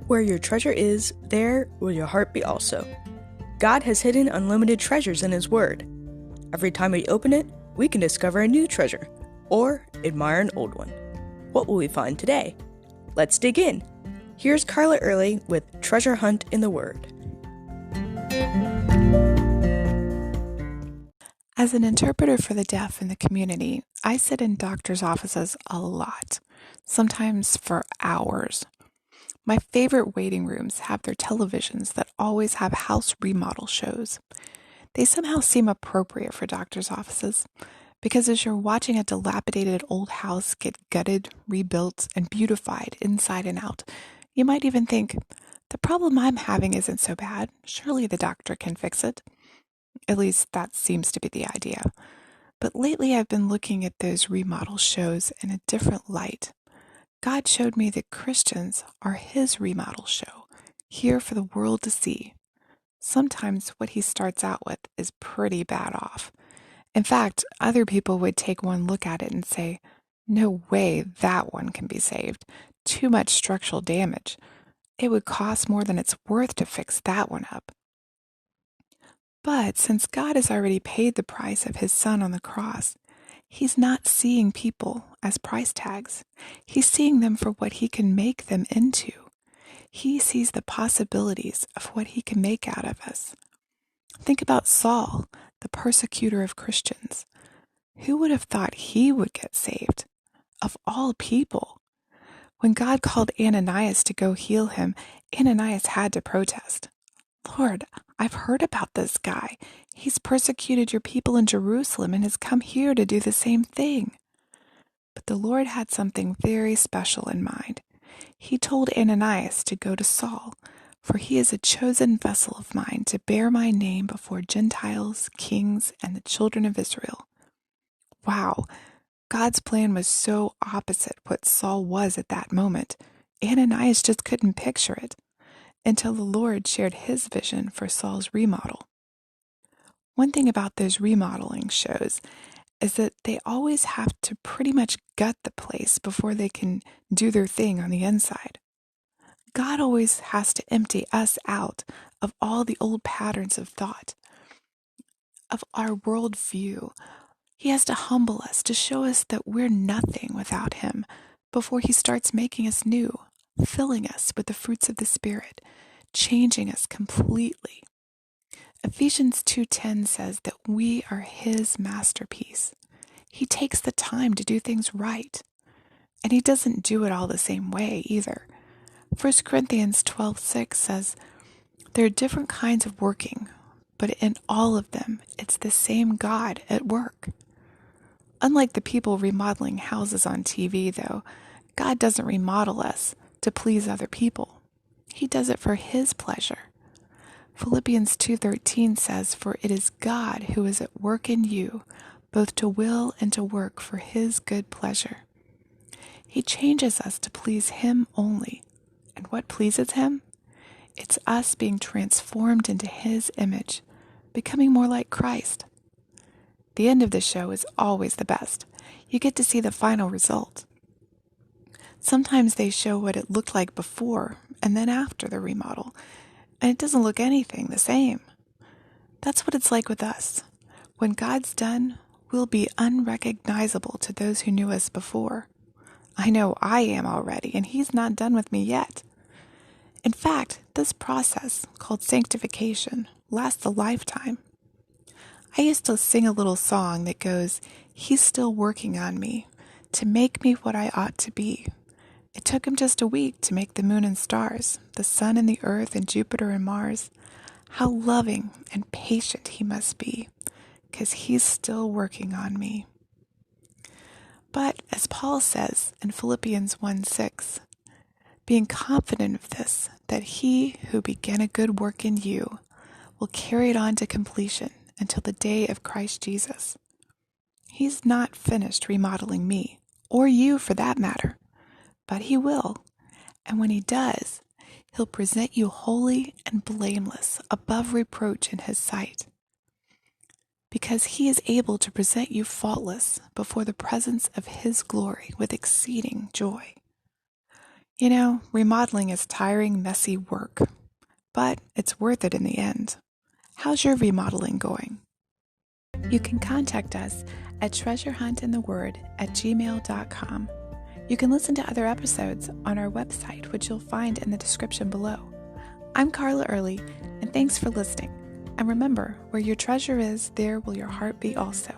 Where your treasure is, there will your heart be also. God has hidden unlimited treasures in His Word. Every time we open it, we can discover a new treasure, or admire an old one. What will we find today? Let's dig in. Here's Carla Early with Treasure Hunt in the Word. As an interpreter for the deaf in the community, I sit in doctors' offices a lot, sometimes for hours. My favorite waiting rooms have their televisions that always have house remodel shows. They somehow seem appropriate for doctors' offices because as you're watching a dilapidated old house get gutted, rebuilt, and beautified inside and out, you might even think, the problem I'm having isn't so bad. Surely the doctor can fix it. At least that seems to be the idea. But lately I've been looking at those remodel shows in a different light. God showed me that Christians are His remodel show, here for the world to see. Sometimes what He starts out with is pretty bad off. In fact, other people would take one look at it and say, no way that one can be saved. Too much structural damage. It would cost more than it's worth to fix that one up. But since God has already paid the price of His Son on the cross, He's not seeing people as price tags. He's seeing them for what He can make them into. He sees the possibilities of what He can make out of us. Think about Saul, the persecutor of Christians. Who would have thought he would get saved? Of all people. When God called Ananias to go heal him, Ananias had to protest. Lord, I've heard about this guy. He's persecuted your people in Jerusalem and has come here to do the same thing. But the Lord had something very special in mind. He told Ananias to go to Saul, for he is a chosen vessel of mine to bear my name before Gentiles, kings, and the children of Israel. Wow, God's plan was so opposite what Saul was at that moment. Ananias just couldn't picture it until the Lord shared His vision for Saul's remodel. One thing about those remodeling shows is that they always have to pretty much gut the place before they can do their thing on the inside. God always has to empty us out of all the old patterns of thought, of our worldview. He has to humble us to show us that we're nothing without Him before He starts making us new, filling us with the fruits of the Spirit, changing us completely. Ephesians 2:10 says that we are His masterpiece. He takes the time to do things right, and He doesn't do it all the same way either. 1 Corinthians 12:6 says, there are different kinds of working, but in all of them, it's the same God at work. Unlike the people remodeling houses on TV, though, God doesn't remodel us to please other people. He does it for His pleasure. Philippians 2:13 says, for it is God who is at work in you, both to will and to work for His good pleasure. He changes us to please Him only. And what pleases Him? It's us being transformed into His image, becoming more like Christ. The end of the show is always the best. You get to see the final result. Sometimes they show what it looked like before and then after the remodel, and it doesn't look anything the same. That's what it's like with us. When God's done, we'll be unrecognizable to those who knew us before. I know I am already, and He's not done with me yet. In fact, this process, called sanctification, lasts a lifetime. I used to sing a little song that goes, He's still working on me to make me what I ought to be. It took Him just a week to make the moon and stars, the sun and the earth and Jupiter and Mars. How loving and patient He must be, because He's still working on me. But as Paul says in Philippians 1:6, being confident of this, that He who began a good work in you will carry it on to completion until the day of Christ Jesus. He's not finished remodeling me, or you for that matter, but He will. And when He does, He'll present you holy and blameless, above reproach in His sight. Because He is able to present you faultless before the presence of His glory with exceeding joy. You know, remodeling is tiring, messy work, but it's worth it in the end. How's your remodeling going? You can contact us at treasurehuntintheword@gmail.com. You can listen to other episodes on our website, which you'll find in the description below. I'm Carla Early, and thanks for listening. And remember, where your treasure is, there will your heart be also.